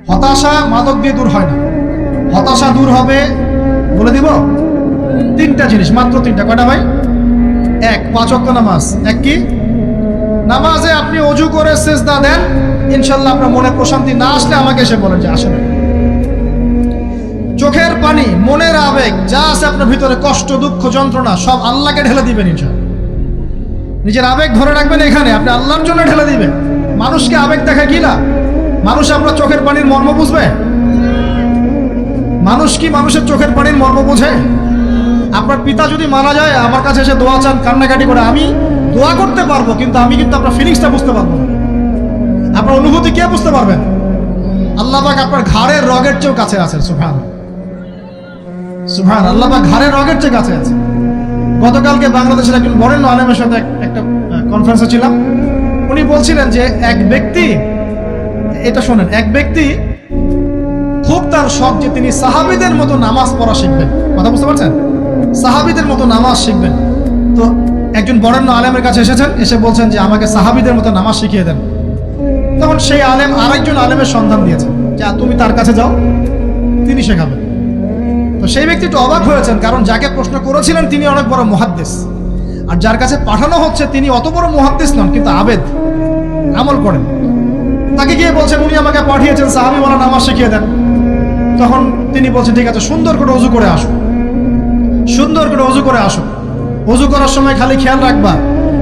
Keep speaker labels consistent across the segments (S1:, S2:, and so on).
S1: হতাশা মাদক দিয়ে দূর হয় না। হতাশা দূর হবে, বলে দিব, তিনটা জিনিস, মাত্র তিনটা। কয়টা ভাই? এক, 5 ওয়াক্ত নামাজ। এক কি? নামাজে আপনি অজু করে সিজদা দেন, ইনশাল্লাহ আপনার মনে প্রশান্তি না আসলে আমাকে এসে বলেন যে আসে না। চোখের পানি, মনের আবেগ যা আছে আপনার ভিতরে, কষ্ট, দুঃখ, যন্ত্রণা, সব আল্লাহকে ঢেলে দিবেন ইনশাল্লাহ। নিজের আবেগ ধরে রাখবেন এখানে, আপনি আল্লাহর জন্য ঢেলে দিবেন। মানুষকে আবেগ দেখা কি না? মানুষ আপনার চোখের পানির মর্ম বুঝবে? মানুষ কি মানুষের চোখের পানির মর্ম বোঝে? আপনার পিতা যদি মারা যায়, আমার কাছে এসে দোয়া চান, কান্নাকাটি করে, আমি দোয়া করতে পারবো, কিন্তু আমি কিন্তু আপনার ফিলিংসটা বুঝতে পারবো না। আপনার অনুভূতি কে বুঝতে পারবেন? আল্লাহ পাক আপনার ঘাড়ের রগের চেয়েও কাছে আছেন। সুবহান সুবহান, আল্লাহ পাক ঘাড়ের রগের চেয়ে কাছে আছে। গতকালকে বাংলাদেশের একজন বরেণ্য আলেমের সাথে একটা কনফারেন্সে ছিলাম। উনি বলছিলেন যে এক ব্যক্তি, এটা শোনেন, এক ব্যক্তি খুব তার শখ যে তিনি সাহাবীদের মতো নামাজ পড়া শিখবেন। কথা বুঝতে পারছেন? সাহাবীদের মতো নামাজ শিখবেন। তো একজন বরেণ্য আলেমের কাছে এসেছেন, এসে বলছেন যে আমাকে সাহাবীদের মতো নামাজ শিখিয়ে দেন। তখন সেই আলেম আরেকজন আলেমের সন্ধান দিয়েছেন যে তুমি তার কাছে যাও, তিনি শেখাবেন। তো সেই ব্যক্তি একটু অবাক হয়েছেন, কারণ যাকে প্রশ্ন করেছিলেন তিনি অনেক বড় মুহাদ্দিস, আর যার কাছে পাঠানো হচ্ছে তিনি অত বড় মুহাদ্দিস নন, কিন্তু আবেদ, আমল করেন। তাকে গিয়ে বলছেন উনি আমাকে পাঠিয়েছেন সাহাবীওয়ালা নামাজ শিখিয়ে দেন। তখন তিনি বলছেন ঠিক আছে, সুন্দর করে ওযু করে আসো, সুন্দর করে ওযু করে আসো। ওযু করার সময় খালি খেয়াল রাখবা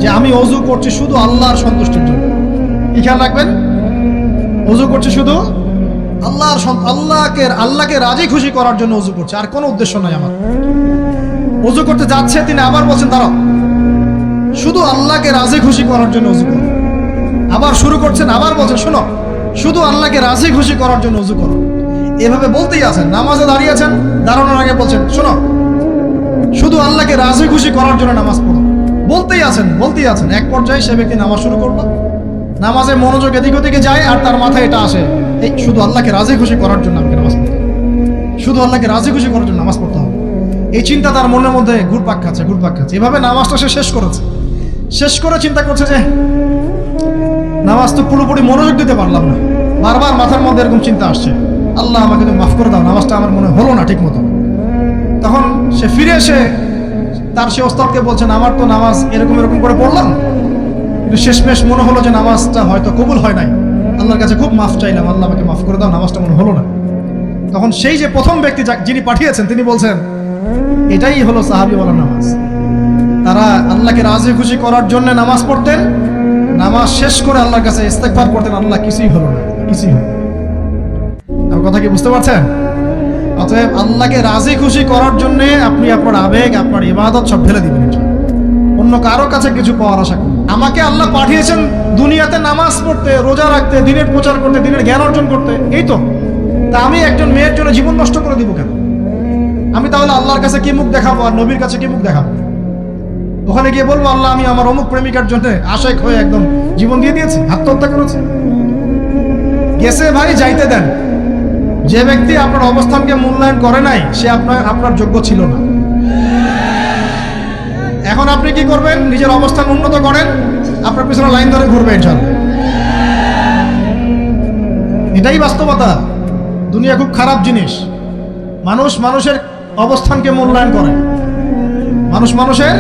S1: যে আমি ওযু করছি শুধু আল্লাহর সন্তুষ্টির জন্য। কি খেয়াল রাখবেন? ওযু করছি শুধু আল্লাহকে রাজি খুশি করার জন্য ওযু করছে, আর কোনো উদ্দেশ্য নাই আমার। ওযু করতে যাচ্ছে, তিনি আবার বলছেন দাঁড়াও, শুধু আল্লাহকে রাজি খুশি করার জন্য ওযু করো। আবার শুরু করছেন, আবার বলছেন শোনো, শুধু আল্লাহকে রাজি খুশি করার জন্য ওযু করো। এভাবে বলতেই আছেন। নামাজে দাঁড়িয়েছেন, দাঁড়ানোর আগে বলছেন শোনো, শুধু আল্লাহকে রাজি খুশি করার জন্য নামাজ পড়ো। বলতেই আছেন। এক পর্যায়ে সে ব্যক্তি নামাজ শুরু করলো। নামাজে মনোযোগ এদিক ওদিকে যায়, আর তার মাথায় এটা আসে, এই শুধু আল্লাহকে রাজি খুশি করার জন্য আমাকে নামাজ পড়তে হবে, শুধু আল্লাহকে রাজি খুশি করার জন্য নামাজ পড়তে হবে। এই চিন্তা তার মনের মধ্যে ঘুরপাক খাচ্ছে। এভাবে নামাজটা সে শেষ করে চিন্তা করছে যে নামাজ তো পুরোপুরি মনোযোগ দিতে পারলাম না। বারবার মাথার মধ্যে এরকম চিন্তা আসছে, আল্লাহ আমাকে তো মাফ করে দাও, নামাজটা আমার মনে হলো না ঠিক মতো। তখন সে ফিরে এসে তার সে ওস্তাদকে বলছেন আমার তো নামাজ এরকম করে পড়লাম, কিন্তু শেষমেশ মনে হলো যে নামাজটা হয়তো কবুল হয় নাই, আল্লাহর কাছে খুব মাফ চাইলাম, আল্লাহ আমাকে মাফ করে দাও, নামাজটা মনে হলো না। তখন সেই যে প্রথম ব্যক্তি যিনি পাঠিয়েছেন তিনি বলছেন এটাই হলো সাহাবীওয়ালা নামাজ। তারা আল্লাহকে রাজি খুশি করার জন্য নামাজ পড়তেন, নামাজ শেষ করে আল্লাহর কাছে ইস্তেগফার করতেন, আল্লাহ কিছুই হলো না, কিছুই হলো। আমার কথা কি বুঝতে পারছেন? অতএব আল্লাহকে রাজি খুশি করার জন্য আপনি আপনার আবেগ, আপনার ইবাদত সব ঢেলে দিবেন, অন্য কারো কাছে কিছু পাওয়ার আশা করুন। আমাকে আল্লাহ পাঠিয়েছেন দুনিয়াতে নামাজ পড়তে, রোজা রাখতে, দিনের প্রচার করতে, দিনের জ্ঞান অর্জন করতে, এই তো। তা আমি একজন মেয়ের জন্য জীবন নষ্ট করে দিব কেন? আমি তাহলে আল্লাহর কাছে কি মুখ দেখাবো, আর নবীর কাছে কি মুখ দেখাবো? ওখানে গিয়ে বলবো আল্লাহ আমি আমার অমুক প্রেমিকার জন্য আশেক হয়ে একদম জীবন দিয়ে দিয়েছি, আত্মহত্যা করেছি। গেছে ভাই, যাইতে দেন। যে ব্যক্তি আপনার অবস্থানকে মূল্যায়ন করে নাই, সে আপনার যোগ্য ছিল না। এখন আপনি কি করবেন? নিজের অবস্থান উন্নত করেন, আপনার পিছনে লাইন ধরে ঘুরবে ইনশাআল্লাহ। এটাই বাস্তবতা। দুনিয়া খুব খারাপ জিনিস। মানুষের অবস্থানকে মূল্যায়ন করে, মানুষের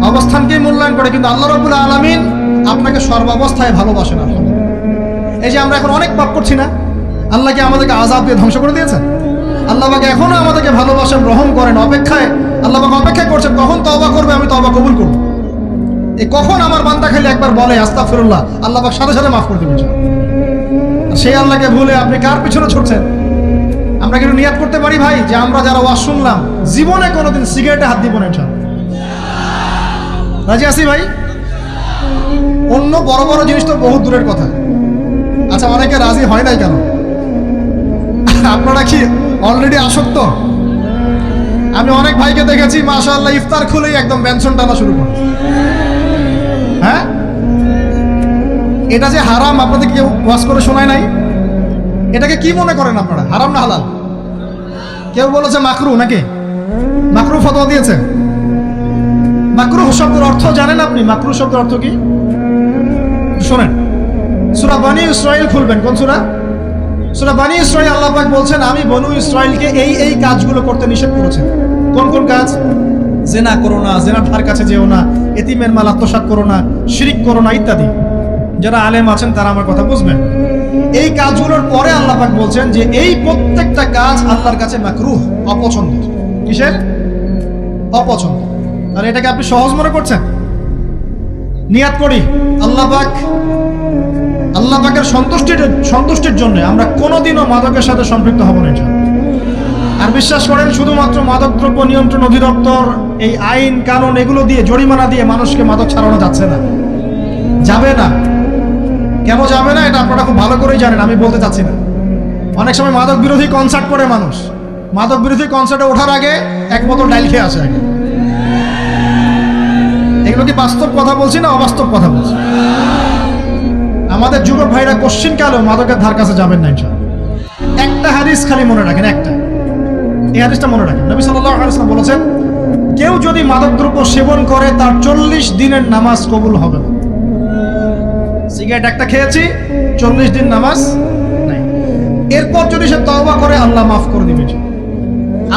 S1: অবস্থানকে মূল্যায়ন করে, কিন্তু আল্লাহ রাব্বুল আলামিন আপনাকে সর্বাবস্থায় ভালোবাসেন। এই যে আমরা এখন অনেক পাপ করছি না, আল্লাহ কি আমাদেরকে আযাব দিয়ে ধ্বংস করে দিয়েছেন? আল্লাহ পাক এখনো আমাদেরকে ভালোবাসেন, রহম করেন, আল্লাহ পাক অপেক্ষা করছেন কখন তওবা করবে, আমি তওবা কবুল করব। এই কখন আমার বান্দা খালি একবার বলে আস্তাগফিরুল্লাহ, আল্লাহ পাক সাথে সাথে মাফ করে দিবেন। সেই আল্লাহকে ভুলে আপনি কার পিছনে ছুটছেন? আমরা কিন্তু নিয়াত করতে পারি ভাই যে আমরা যারা ওয়াজ শুনলাম জীবনে কোনোদিন সিগারেটে হাত দিব না ইনশাআল্লাহ। রাজি আছি ভাই? অন্য বড় বড় জিনিস তো বহুত দূরের কথা। আচ্ছা, অনেকে রাজি হয় নাই কেন? আপনারা কি অলরেডি আসক্ত? আমি অনেক ভাইকে দেখেছি মাশাআল্লাহ ইফতার খুলেই একদম বেনসন টানা শুরু করে। হ্যাঁ, এটা যে হারাম আপনাদের কেউ ওয়াজ করে শোনায় নাই? এটাকে কি মনে করেন আপনারা, হারাম না হালাল? কেউ বলেছে মাকরু, নাকি মাকরু ফতোয়া দিয়েছে? মাকরুহ শব্দের অর্থ জানেন আপনি? মাকরুহ শব্দের অর্থ কি? শোনেন, সূরা বনী ইসরাঈল খুলবেন। কোন সূরা? সূরা বনী ইসরাঈল আল্লাহ পাক বলছেন আমি বনু ইসরাঈলকে এই কাজগুলো করতে নিষেধ করেছেন। কোন কোন কাজ? জেনা করো না, জেনার ধার কাছে যেও না, এতিমের মাল আত্মসাৎ করো না, শিরিক করো না ইত্যাদি। যারা আলেম আছেন তারা আমার কথা বুঝবেন। এই কাজগুলোর পরে আল্লাহ পাক বলছেন যে এই প্রত্যেকটা কাজ আল্লাহর কাছে মাকরুহ, অপছন্দের। কিসের? অপছন্দ। আর এটাকে আপনি সহজ মনে করছেন? নিয়াত করি আল্লাহ পাকের সন্তুষ্টির জন্য আমরা কোনোদিনও মাদকের সাথে সম্পৃক্ত হব না। আর বিশ্বাস করেন, শুধুমাত্র মাদকদ্রব্য নিয়ন্ত্রণ অধিদপ্তর এই আইন কানুন এগুলো দিয়ে, জরিমানা দিয়ে মানুষকে মাদক ছাড়ানো যাচ্ছে না, যাবে না। কেন যাবে না এটা আপনারা খুব ভালো করেই জানেন, আমি বলতে চাচ্ছি না। অনেক সময় মাদক বিরোধী কনসার্ট করে মানুষ, মাদক বিরোধী কনসার্টে ওঠার আগে এক বোতল ডাইল খেয়ে আসে আগে। এগুলো কি বাস্তব কথা বলছি না অবাস্তব কথা বলছি? আমাদের যুবক ভাইরা কোশ্চিন কালেও মাদকের ধার কাছে যাবেন না ইনশাআল্লাহ। একটা হাদিস খালি মনে রাখেন, একটা, এই হাদিসটা মনে রাখেন। নবী সাল্লাল্লাহু আলাইহি ওয়াসাল্লাম বলেছেন, কেউ যদি মাদকদ্রব্য সেবন করে তার 40 দিনের নামাজ কবুল হবে না। সিগারেট একটা খেয়েছি, 40 দিন নামাজ নাই। এরপর যদি সে তওবা করে আল্লাহ মাফ করে দিবেন।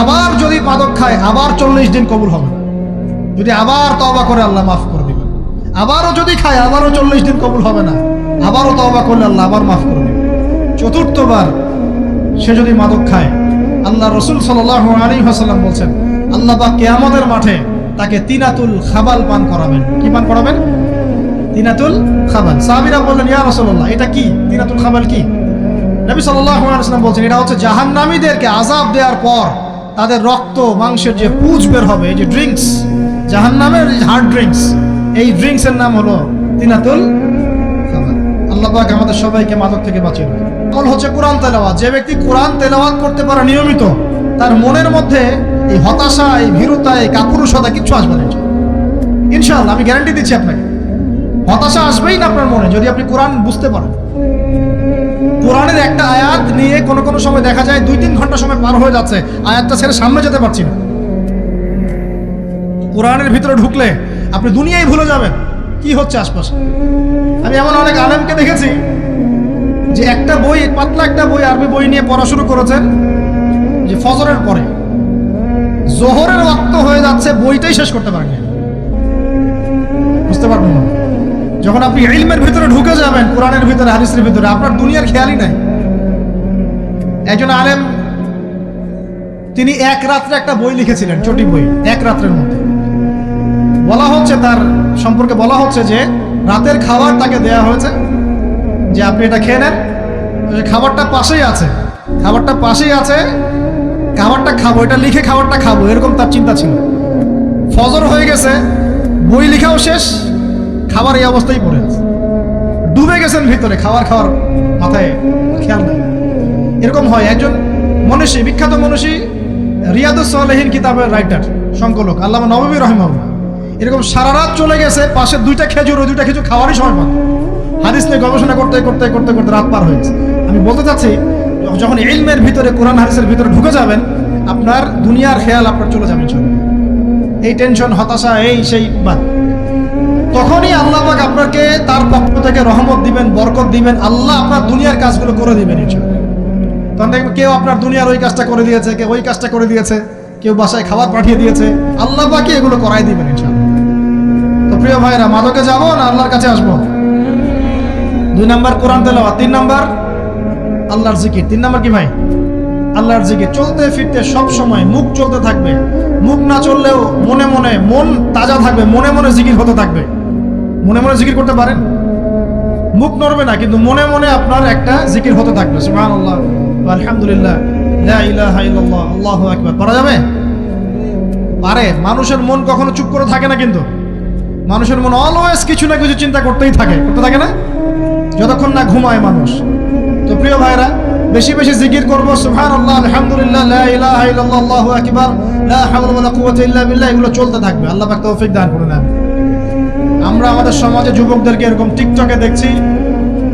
S1: আবার যদি মাদক খায় আবার 40 দিন কবুল হবে না। যদি আবার তওবা করে আল্লাহ মাফ করে দিবেন। আবারও যদি খায় আবারও 40 দিন কবুল হবে না। আবারও তওবা করলে আল্লাহ আবার মাফ করে দিবেন। চতুর্থবার সে যদি মাদক খায়, আল্লাহ রাসূল সাল্লাল্লাহু আলাইহি ওয়াসাল্লাম বলছেন আল্লাহ পাক কিয়ামতের মাঠে তাকে তিনাতুল খাবাল পান করাবেন। কি পান করাবেন? তিনাতুল খাবাল। সাহাবীরা বললেন, ইয়া রাসূলুল্লাহ, এটা কি? তিনাতুল খাবাল কি? নবী সাল্লাল্লাহু আলাইহি ওয়াসাল্লাম বলছেন, এটা হচ্ছে জাহান্নামীদেরকে আযাব দেওয়ার পর তাদের রক্ত মাংসের যে পুঁজ বের হবে, এই যে ড্রিঙ্কস, জাহান্নামের হার্ড ড্রিঙ্কস, এই ড্রিঙ্কসের নাম হলো তিনাতুল খাবাল। আল্লাহ পাক আমাদের সবাইকে মাদক থেকে বাঁচিয়ে রাখুন। আমল হচ্ছে কোরআন তেলাওয়াত। যে ব্যক্তি কোরআন তেলাওয়াত করতে পারে নিয়মিত, তার মনের মধ্যে এই হতাশা, এই ভীরুতা, এই কাপুরুষতা কিচ্ছু আসবে না ইনশাআল্লাহ। আমি গ্যারান্টি দিচ্ছি আপনাকে, হতাশা আসবেই না আপনার মনে যদি আপনি কোরআন বুঝতে পারেন। কোরআনের একটা আয়াত নিয়ে কোনো সময় দেখা যায় 2-3 ঘন্টা সময় পার হয়ে যাচ্ছে, আয়াতটা ছেড়ে সামনে যেতে পারছি না। কোরআনের ভিতরে ঢুকলে আপনি দুনিয়ায় ভুলে যাবেন কি হচ্ছে আশপাশে। আমি এমন অনেক আলেমকে দেখেছি যে একটা বই, পাতলা একটা বই, আরবি বই নিয়ে পড়া শুরু করেছেন, যে ফজরের পরে জোহরের ওয়াক্ত হয়ে যাচ্ছে, বইটাই শেষ করতে পারেন না। বুঝতে পারবেন না? যখন আপনি ইলমের ভিতরে ঢুকে যাবেন, কোরআনের ভিতরে, হাদিসের ভিতরে, আপনার দুনিয়ার খেয়ালই নাই। একজন আলেম, তিনি এক রাত্রে একটা বই লিখেছিলেন, চটি বই, এক রাত্রের মধ্যে। বলা হচ্ছে, তার সম্পর্কে বলা হচ্ছে যে রাতের খাবার তাকে দেয়া হয়েছে, যে আপনি এটা খেয়ে নেন। খাবারটা পাশেই আছে, খাবারটা খাবো, এটা লিখে খাবারটা খাবো, এরকম তার চিন্তা ছিল। ফজর হয়ে গেছে, বই লিখাও শেষ, খাবার এই অবস্থায় পড়ে আছে, ডুবে গেছেন ভিতরে, খাওয়ার মাথায় খেয়াল নাই। এরকম হয়। একজন মনীষী, বিখ্যাত মনীষী, রিয়াদুস সালেহীন কিতাবের রাইটার, সংকলক আল্লামা নববী রাহিমাহুল্লাহ, এরকম সারা রাত চলে গেছে, পাশে 2টা খেজুর, ওই 2টা খেজুর খাওয়ারই সময় পান। হাদিস নিয়ে গবেষণা করতে রাত পার হয়ে গেছে। আমি বলতে চাচ্ছি, যখন ইলমের ভিতরে, কোরআন হাদিসের ভিতরে ঢুকে যাবেন, আপনার দুনিয়ার খেয়াল আপনার চলে যাবে। এই টেনশন, হতাশা, এই সেই বাদ, তখনই আল্লাহ পাক আপনাকে তার পক্ষ থেকে রহমত দিবেন, বরকত দিবেন। আল্লাহ আপনার দুনিয়ার কাজগুলো করে দিবেন ইনশাআল্লাহ। তখন দেখবেন কেউ আপনার দুনিয়ার ওই কাজটা করে দিয়েছে, কেউ ওই কাজটা করে দিয়েছে, কেউ বাসায় খাবার পাঠিয়ে দিয়েছে, আল্লাহ পাকই এগুলো করাই দিবেন ইনশাআল্লাহ। তো প্রিয় ভাইরা, মাদকে যাবো না আল্লাহর কাছে আসবো? 2 নাম্বার কোরআন তেলাওয়াত, 3 নাম্বার আল্লাহর জিকির। 3 নাম্বার কি ভাই? আল্লাহর জিকির। চলতে ফিরতে সব সময় মুখ চলতে থাকবে, মুখ না চললেও মনে মনে মন তাজা থাকবে, মনে মনে জিকির হতে থাকবে। মনে মনে জিকির করতে পারেন, মুখ নড়বে না, কিন্তু মনে মনে আপনার একটা জিকির হতে থাকবে। সুবহানাল্লাহ, আলহামদুলিল্লাহ, লা ইলাহা ইল্লাল্লাহ, আল্লাহু আকবার। করা যাবে? পারে। মানুষের মন কখনো চুপ করে থাকে না, কিন্তু মানুষের মন অলওয়েজ কিছু না কিছু চিন্তা করতে থাকে না, যতক্ষণ না ঘুমায় মানুষ। তো প্রিয় ভাইরা, বেশি বেশি জিকির করবো, সুবহানাল্লাহ, আলহামদুলিল্লাহ, লা ইলাহা ইল্লাল্লাহ, আল্লাহু আকবার, লা হাওলা ওয়ালা কুওয়াতা ইল্লা বিল্লাহ, এগুলো চলতে থাকবে। আল্লাহ পাক তৌফিক দান করুন। আমরা আমাদের সমাজে যুবকদেরকে এরকম টিকটকে দেখছি,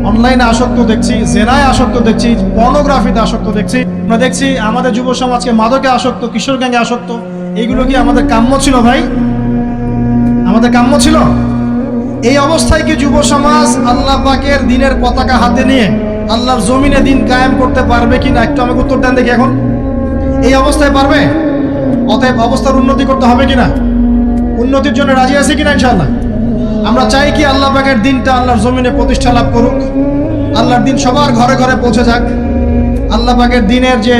S1: অনলাইনে আসক্ত দেখছি, জেনায় আসক্ত দেখছি, পর্নোগ্রাফিতে আসক্ত দেখছি। আমরা দেখছি আমাদের যুব সমাজকে মাদকে আসক্ত, কিশোর গ্যাংয়ে আসক্ত। এইগুলো কি আমাদের কাম্য ছিল ভাই? আমাদের কাম্য ছিল? এই অবস্থায় কি যুব সমাজ আল্লাহ পাকের দ্বীনের পতাকা হাতে নিয়ে আল্লাহর জমিনে দিন কায়েম করতে পারবে কিনা একটু আমাকে উত্তর দেন দেখি। এখন এই অবস্থায় পারবে? অতএব অবস্থার উন্নতি করতে হবে কিনা? উন্নতির জন্য রাজি আছি কিনা ইনশাআল্লাহ? আমরা চাই কি আল্লাহ পাকের দিনটা আল্লাহর জমিনে প্রতিষ্ঠা লাভ করুক, আল্লাহর দিন সবার ঘরে ঘরে পৌঁছে যাক, আল্লাহ পাকের দিনের যে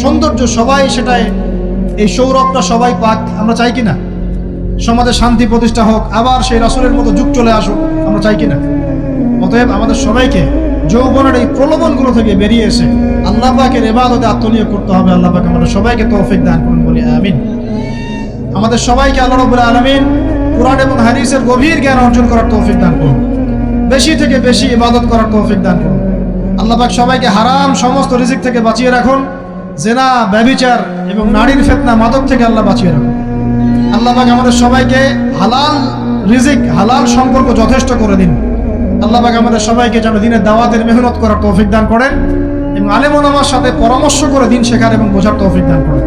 S1: সৌন্দর্য সবাই সেটাই, এই সৌরভটা সবাই পাক। আমরা চাই কিনা সমাজে শান্তি প্রতিষ্ঠা হোক, আবার সেই রাসূলের মতো যুগ চলে আসুক? আমরা চাই কিনা? অতএব আমাদের সবাইকে যৌবনের এই প্রলোভনগুলো থেকে বেরিয়ে এসে আল্লাহ পাকের ইবাদতে আত্মনিয়োগ করতে হবে। আল্লাহ পাক আমাদের সবাইকে তৌফিক দান করুন, বলি আমিন। আমাদের সবাইকে আল্লাহ রাব্বুল আলামিন কুরআন এবং হাদিসের গভীর জ্ঞান অর্জন করার তৌফিক দান করুন, বেশি থেকে বেশি ইবাদত করার তৌফিক দান করুন। আল্লাহ পাক সবাইকে হারাম সমস্ত রিজিক থেকে বাঁচিয়ে রাখুন, জেনা, ব্যভিচার এবং নারীর ফিতনা, মাদক থেকে আল্লাহ বাঁচিয়ে রাখুন। আল্লাহ পাক আমাদের সবাইকে হালাল রিজিক, হালাল সম্পর্ক যথেষ্ট করে দিন। আল্লাহ পাক আমাদের সবাইকে যেন দিনের দাওয়াতের মেহনত করার তৌফিক দান করেন এবং আলেম ওলামার সাথে পরামর্শ করে দিন শেখার এবং বোঝার তৌফিক দান করেন।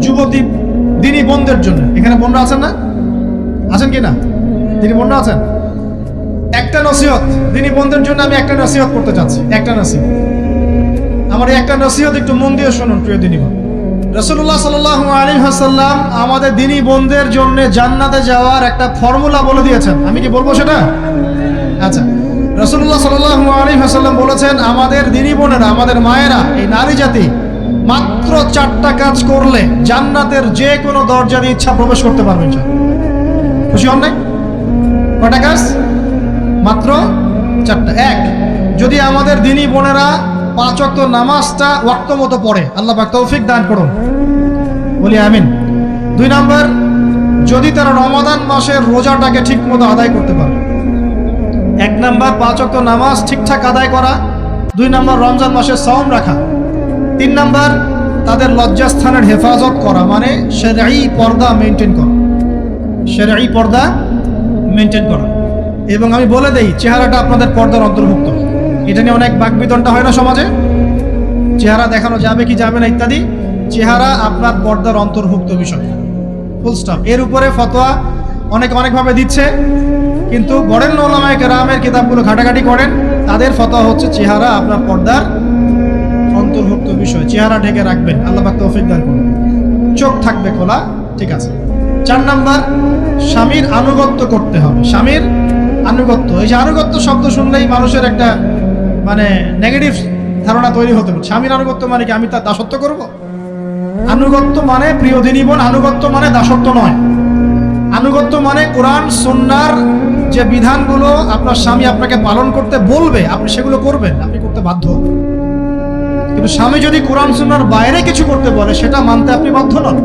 S1: যুবতী দিনী বোনদের জন্য, এখানে বোনরা আছেন না? আছেন কি না? দিনী বোনরা আছেন? একটা নসিহত দিনী বোনদের জন্য আমি একটা নসিহত করতে চাচ্ছি, একটা নসিহত। আমার এই একটা নসিহত একটু মন দিয়ে শুনুন প্রিয় দিনী বোন। রাসূলুল্লাহ সাল্লাল্লাহু আলাইহি ওয়াসাল্লাম আমাদের দিনী বোনদের জন্য জান্নাতে যাওয়ার একটা ফর্মুলা বলে দিয়েছেন। আমি কি বলবো সেটা? আচ্ছা, রাসূলুল্লাহ সাল্লাল্লাহু আলাইহি ওয়াসাল্লাম বলেছেন আমাদের দিনী বোনেরা, আমাদের মায়েরা, এই নারী জাতি মাত্র 4টা কাজ করলে জান্নাতের যে কোনো দরজা দিয়ে ইচ্ছা প্রবেশ করতে পারবে। খুশি হন নাই? কয়টা কাজ? মাত্র 4টা। এক, যদি আমাদের দিনী বোনেরা 5 ওয়াক্ত নামাজটা ওয়াক্ত মতো পড়ে, আল্লাহ পাক তৌফিক দান করুন, বলি আমিন। 2 নাম্বার, যদি তারা রমাদান মাসের রোজাটাকে ঠিক মতো আদায় করতে পারে। 1 নাম্বার 5 ওয়াক্ত নামাজ ঠিকঠাক আদায় করা, 2 নাম্বার রমজান মাসে সাওম রাখা, 3 নাম্বার তাদের লজ্জাস্থানের হেফাজত করা, মানে শরঈ পর্দা মেনটেন করা, শরঈ পর্দা মেনটেন করা। এবং আমি বলে দেই, চেহারাটা আপনাদের পর্দার অন্তর্ভুক্ত। এটা নিয়ে অনেক বাকবিতণ্ডা হয় না সমাজে, চেহারা দেখানো যাবে কি যাবে না ইত্যাদি। চেহারা আপনার পর্দার অন্তর্ভুক্ত বিষয়, ফুল স্টপ। এর উপরে ফতোয়া অনেকভাবে দিচ্ছে, কিন্তু বরেণ্য উলামায়ে কেরামের কিতাবগুলো ঘাটাঘাটি করেন, তাদের ফতোয়া হচ্ছে চেহারা আপনার পর্দার অন্তর্ভুক্ত বিষয়, চেহারা ঢেকে রাখবেন, আল্লাহ পাক তৌফিক দান করুন। চোখ থাকবে খোলা, ঠিক আছে। 4 নাম্বার, স্বামীর আনুগত্য করতে হবে। স্বামীর আনুগত্য, এই যে আনুগত্য শব্দ শুনলেই মানুষের একটা মানে নেগেটিভ ধারণা তৈরি হতে পারে। স্বামীর আনুগত্য মানে কি আমি তার দাসত্ব করব? আনুগত্য মানে, প্রিয় দিনী বোন, আনুগত্য মানে দাসত্ব নয়। আনুগত্য মানে কোরআন সুন্নাহর যে বিধানগুলো আপনার স্বামী আপনাকে পালন করতে বলবে, আপনি সেগুলো করবেন, আপনি করতে বাধ্য। কিন্তু স্বামী যদি কোরআন সুন্নাহর বাইরে কিছু করতে বলে, সেটা মানতে আপনি বাধ্য নন।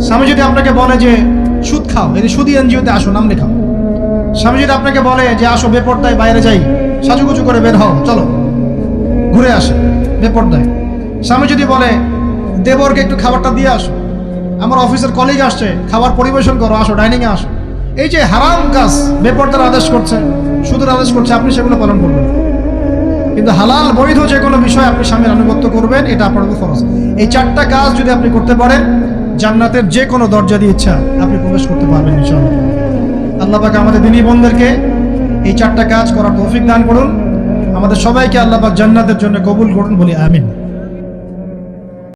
S1: স্বামী যদি আপনাকে বলে যে সুদ খাও, এই সুদি এনজিওতে আসো, নাম লেখাও। স্বামী যদি আপনাকে বলে যে আসো বেপরদায় বাইরে যাই, সাজুগুজু করে বের হও, চলো ঘুরে আসে বেপরদায়। স্বামী যদি বলে দেবরকে একটু খাবারটা দিয়ে আসো, আমার অফিসের কলিগ আসছে, খাবার পরিবেশন করো, আসো ডাইনিংয়ে আসো। এই যে হারাম কাজ, বেপরদার আদেশ করছে, সুদের আদেশ করছে, আপনি সেগুলো পালন করবেন। কিন্তু হালাল বৈধ যে কোনো বিষয় আপনি স্বামীর আনুগত্য করবেন, এটা আপনার উপর ফরজ। এই 4টা কাজ যদি আপনি করতে পারেন, জান্নাতের যে কোনো দরজা দিয়ে ইচ্ছা আপনি প্রবেশ করতে পারবেন ইনশাআল্লাহ। আল্লাহ পাক আমাদের দিনী বোনদেরকে এই 4টা কাজ করার তৌফিক দান করুন। আমাদের সবাইকে আল্লাহ পাক জান্নাতের জন্য কবুল করুন, বলি আমিন।